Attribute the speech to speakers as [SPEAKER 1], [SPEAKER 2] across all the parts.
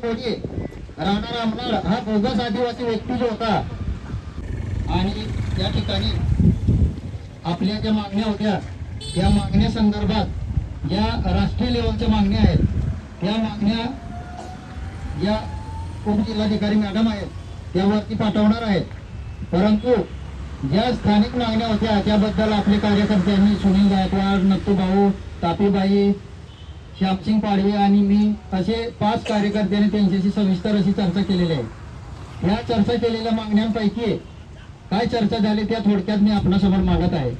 [SPEAKER 1] कोळी राणा रामनाळ हा बोगस आदिवासी व्यक्ती जो होता आणि त्या ठिकाणी आपल्या ज्या मागण्या होत्या त्या मागण्या संदर्भात ज्या राष्ट्रीय लेवलच्या मागण्या आहेत त्या मागण्या या उपजिल्हाधिकारी मॅडम आहेत त्यावरती पाठवणार आहेत. परंतु ज्या स्थानिक मागण्या होत्या त्याबद्दल आपले कार्यकर्त्यांनी सुनील गायकवाड, नत्तूभाऊ, तापीबाई, श्यामसिंग पाडवे आणि मी असे 5 कार्यकर्त्यांनी त्यांच्याशी सविस्तर अशी चर्चा केलेली आहे. या चर्चा केलेल्या मागण्यांपैकी काय चर्चा झाली त्या थोडक्यात मी आपणासमोर मांडत आहे.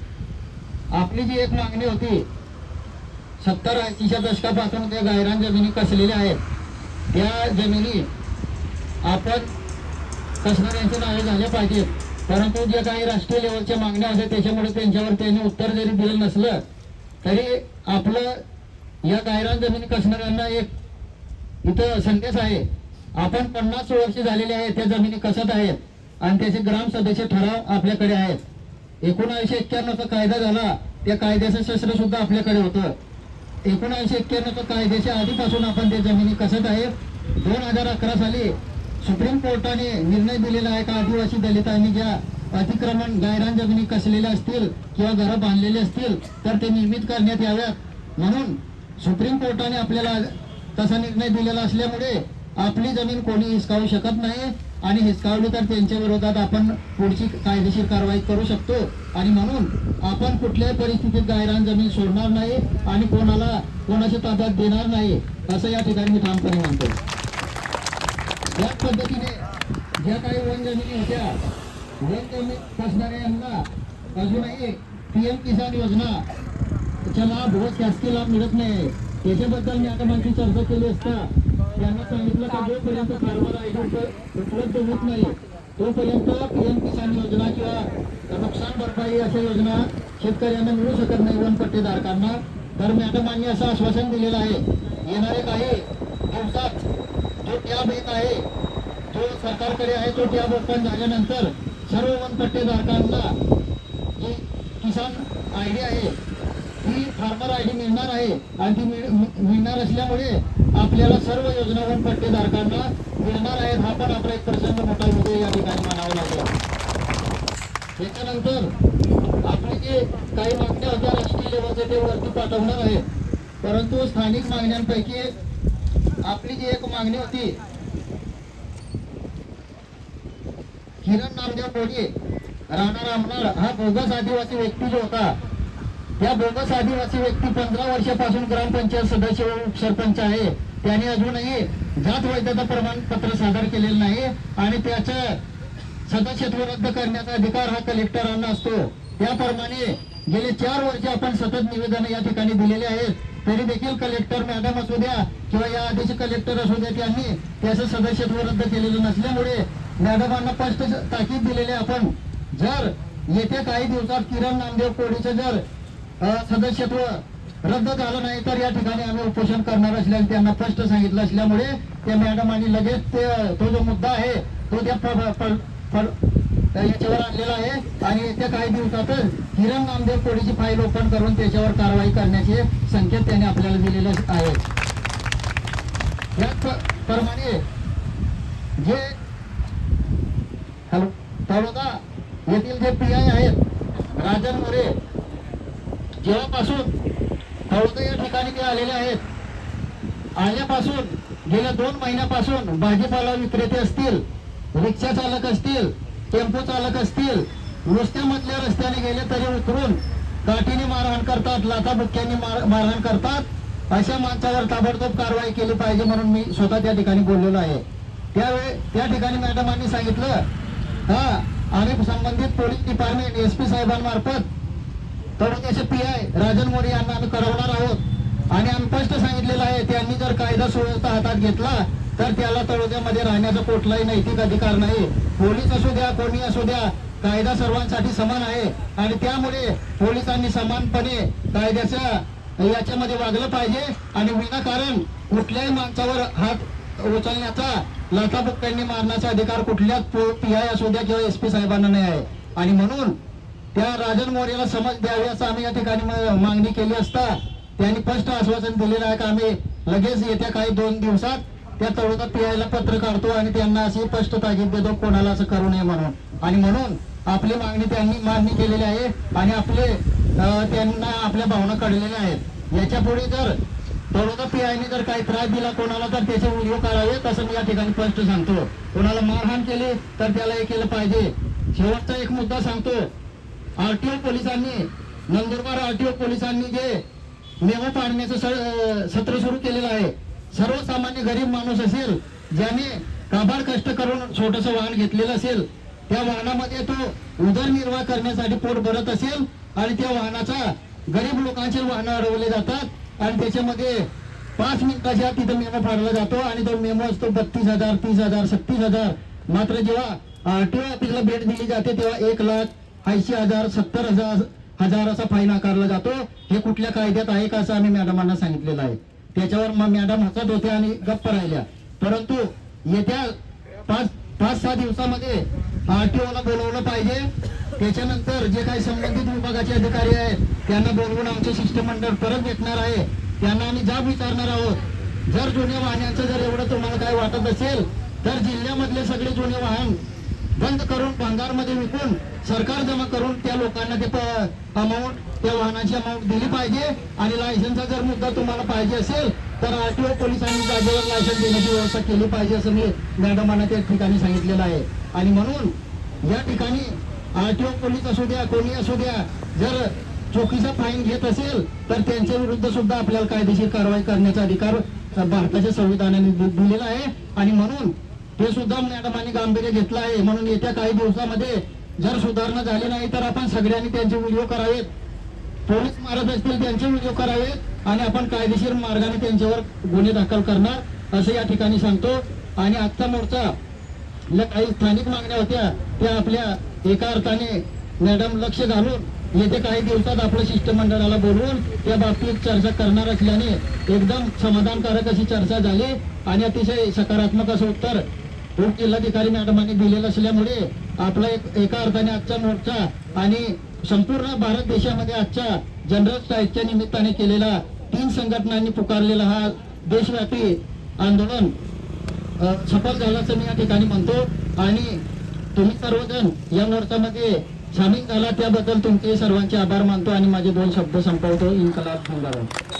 [SPEAKER 1] आपली जी एक मागणी होती 70-80च्या दशकापासून त्या गायरान जमिनी कसलेल्या आहेत त्या जमिनी आपण कसणाऱ्यांच्या नावे झाल्या पाहिजेत. परंतु जे काही राष्ट्रीय लेवलच्या मागण्या होत्या त्याच्यामुळे त्यांच्यावर त्यांनी उत्तर जरी दिलं नसलं तरी आपलं या गायरान जमिनी कसणाऱ्यांना एक इथं संदेश आहे. आपण 50 वर्ष झालेले आहेत त्या जमिनी कसत आहेत आणि त्याचे ग्राम सदस्य ठराव आपल्याकडे आहेत. 1991चा कायदा झाला त्या कायद्याचं शस्त्र सुद्धा आपल्याकडे होतं. 1991च्या कायद्याच्या आधीपासून आपण त्या जमिनी कसत आहे. 2011 साली सुप्रीम कोर्टाने निर्णय दिलेला आहे का आदिवासी दलितांनी ज्या अतिक्रमण गायरान जमिनी कसलेल्या असतील किंवा घरं बांधलेली असतील तर ते नियमित करण्यात याव्यात म्हणून सुप्रीम कोर्टाने आपल्याला तसा निर्णय दिलेला असल्यामुळे आपली जमीन कोणी हिसकावू शकत नाही आणि हिसकावली तर त्यांच्या विरोधात आपण पुढची कायदेशीर कारवाई करू शकतो. आणि म्हणून आपण कुठल्याही परिस्थितीत गायरान जमीन सोडणार नाही आणि कोणाच्या ताब्यात देणार नाही असं या ठिकाणी मी ठामपणे म्हणतो. याच पद्धतीने ज्या काही वन जमिनी होत्या वन जमीन कसणाऱ्या यांना अजूनही PM किसान योजनाचा लाभ व शासकीय लाभ मिळत नाही. त्याच्याबद्दल मॅडमांची चर्चा केली असता त्यांना सांगितलं की जोपर्यंत फार्मर ID उपलब्ध होत नाही तोपर्यंत PM किसान योजना किंवा नुकसान भरपाई अशा योजना शेतकऱ्यांना मिळू शकत नाही वन पट्टेधारकांना. तर मॅडमांनी असं आश्वासन दिलेलं आहे येणारे काही दिवसात जो टॅब एक आहे जो सरकारकडे आहे तो टॅब ओपन झाल्यानंतर सर्व वन पट्टेधारकांना जी किसान ID आहे ती फार्मर ID मिळणार आहे आणि ती मिळणार असल्यामुळे आपल्याला सर्व योजना वन पट्टेधारकांना मिळणार आहेत. हा पण आपला एक प्रचंड मोठा विजय या ठिकाणी मानावा लागला. त्याच्यानंतर आपली जे काही मागण्या होत्या राष्ट्रीय लेवलचे ते वरती पाठवणार आहेत. परंतु स्थानिक मागण्यांपैकी आपली जी एक मागणी होती किरण नामदेव कोळी राणा रामनाळ हा बोगस आदिवासी व्यक्ती जो होता त्या बोगस आदिवासी व्यक्ती 15 वर्षापासून ग्रामपंचायत सदस्य व उपसरपंच आहे. त्याने अजूनही जात वैधता प्रमाणपत्र सादर केलेलं नाही आणि त्याचं सदस्यत्व रद्द करण्याचा अधिकार हा कलेक्टरांना असतो. त्याप्रमाणे गेले 4 वर्ष आपण सतत निवेदन या ठिकाणी दिलेले आहेत. तरी देखील कलेक्टर मॅडम असू द्या किंवा या आधीचे कलेक्टर असू द्या त्यांनी त्याचं सदस्यत्व रद्द केलेलं नसल्यामुळे मॅडमांना स्पष्ट ताकीद दिलेले आपण जर येत्या काही दिवसात किरण नामदेव कोळीचं जर सदस्यत्व रद्द झालं नाही तर या ठिकाणी आम्ही उपोषण करणार असल्याने त्यांना स्पष्ट सांगितलं असल्यामुळे त्या मॅडमांनी लगेच तो जो मुद्दा आहे तो त्या याच्यावर आणलेला आहे आणि येत्या काही दिवसातच किरण नामदेव कोळीची फाईल ओपन करून त्याच्यावर कारवाई करण्याचे संकेत त्यांनी आपल्याला दिलेले आहेत. याचप्रमाणे जे तळोदा येथील जे PI आहेत राजन मोरे जेव्हापासून तळोदा या ठिकाणी ते आलेले आहेत आल्यापासून गेल्या 2 महिन्यापासून भाजीपाला विक्रेते असतील, रिक्षा चालक असतील, टेम्पो चालक असतील नुसत्या मधल्या रस्त्याने गेले तरी उतरून काठीने मारहाण करतात, लाथाबुक्क्यांनी मारहाण करतात. अशा माणसावर ताबडतोब कारवाई केली पाहिजे म्हणून मी स्वतः त्या ठिकाणी बोललेलो आहे. त्यावेळी त्या ठिकाणी मॅडमांनी सांगितलं आम्ही संबंधित police department SP साहेबांमार्फत तळोद्याचे PI Rajan More यांना आम्ही कळवणार आहोत आणि आम्ही स्पष्ट सांगितलेलं आहे त्यांनी जर कायदा सुव्यवस्था हातात घेतला तर त्याला तळोद्यामध्ये राहण्याचा कुठलाही नैतिक अधिकार नाही. पोलीस असू द्या कोणी असू द्या कायदा सर्वांसाठी समान आहे आणि त्यामुळे पोलिसांनी समानपणे कायद्याच्या याच्यामध्ये वागलं पाहिजे आणि विनाकारण कुठल्याही माणसावर हात उचलण्याचा लाथाबुक्क्यांनी मारण्याचा अधिकार कुठल्याच PI असू द्या किंवा SP साहेबांना नाही आहे. आणि म्हणून त्या राजन मोरेला समज द्यावी असं आम्ही या ठिकाणी मागणी केली असता त्यांनी स्पष्ट आश्वासन दिलेलं आहे की आम्ही लगेच येत्या काही 2 दिवसात त्या तळोदा पियायला पत्र काढतो आणि त्यांना अशी स्पष्ट ताकीद देतो कोणाला असं करू नये म्हणून. आणि म्हणून आपली मागणी त्यांनी मान्य केलेली आहे आणि त्यांना आपल्या भावना कळलेल्या आहेत. याच्या पुढे जर तळोदा पीआयने जर काही त्रास दिला कोणाला तर त्याचे व्हिडिओ काढावेत असं मी या ठिकाणी स्पष्ट सांगतो. कोणाला मारहाण केली तर त्याला हे केलं पाहिजे. शेवटचा एक मुद्दा सांगतो. आरटीओ पोलिसांनी, नंदुरबार आरटीओ पोलिसांनी जे मेमो पाडण्याचं सत्र सुरू केलेलं आहे. सर्वसामान्य गरीब माणूस असेल, ज्याने काबाड कष्ट करून छोटंसं वाहन घेतलेलं असेल, त्या वाहनामध्ये तो उदरनिर्वाह करण्यासाठी पोट भरत असेल आणि त्या वाहनाचा गरीब लोकांचे वाहनं अडवले जातात आणि त्याच्यामध्ये 5 मिनिटाच्या तिथं मेमो फाडला जातो आणि तो मेमो असतो 32,000, 30,000, 36,000. मात्र जेव्हा आरटीओ ऑफिसला भेट दिली जाते तेव्हा 1,80,000, 70,000 असा फाईन आकारला जातो. हे कुठल्या कायद्यात आहे का असं आम्ही मॅडमांना सांगितलेलं आहे. त्याच्यावर मॅडम हसत होत्या आणि गप्प राहिल्या. परंतु येत्या 5-6 दिवसामध्ये आरटीओला बोलवलं पाहिजे. त्याच्यानंतर जे काही संबंधित विभागाचे अधिकारी आहेत त्यांना बोलवून आमचे शिष्टमंडळ परत भेटणार आहे. त्यांना आम्ही जाब विचारणार आहोत. जर जुन्या वाहनांचं जर एवढं तुम्हाला काय वाटत असेल तर जिल्ह्यामधले सगळे जुने वाहन बंद करून भंगारमध्ये विकून सरकार जमा करून त्या लोकांना ते अमाऊंट, त्या वाहनाची अमाऊंट दिली पाहिजे. आणि लायसनचा जर मुद्दा तुम्हाला पाहिजे असेल तर आरटीओ पोलिसांनी जागेवर लायसन देण्याची व्यवस्था केली पाहिजे असं मी मॅडमांना त्या ठिकाणी सांगितलेलं आहे. आणि म्हणून या ठिकाणी आरटीओ पोलीस असू द्या, कोणी असू द्या, जर चोकीचा फाईन घेत असेल तर त्यांच्या विरुद्ध सुद्धा आपल्याला कायदेशीर कारवाई करण्याचा अधिकार भारताच्या संविधानाने दिलेला आहे. आणि म्हणून ते सुद्धा मॅडमांनी गांभीर्य घेतलं आहे. म्हणून येत्या काही दिवसामध्ये जर सुधारणा झाली नाही तर आपण सगळ्यांनी त्यांचे व्हिडिओ करावेत. पोलीस मारत असतील त्यांचे व्हिडिओ करावेत आणि आपण कायदेशीर मार्गाने त्यांच्यावर गुन्हे दाखल करणार असं या ठिकाणी सांगतो. आणि आजचा मोर्चा काही स्थानिक मागण्या होत्या त्या आपल्या एका अर्थाने मॅडम लक्ष घालून येत्या काही दिवसात आपल्या शिष्टमंडळाला बोलवून त्या बाबतीत चर्चा करणार असल्याने एकदम समाधानकारक अशी चर्चा झाली आणि अतिशय सकारात्मक असं उत्तर उपजिल्हाधिकारी मॅडमांनी दिलेलं असल्यामुळे आपला एका अर्थाने आजचा मोर्चा आणि संपूर्ण भारत देशामध्ये आजच्या जनरल स्ट्राईकच्या निमित्ताने केलेला 3 संघटनांनी पुकारलेला हा देशव्यापी आंदोलन सफल झाल्याचं मी या ठिकाणी म्हणतो. आणि तुम्ही सर्वजण या मोर्चामध्ये सामील झाला त्याबद्दल तुमचे सर्वांचे आभार मानतो आणि माझे 2 शब्द संपवतो. इन्कलाब जिंदाबाद.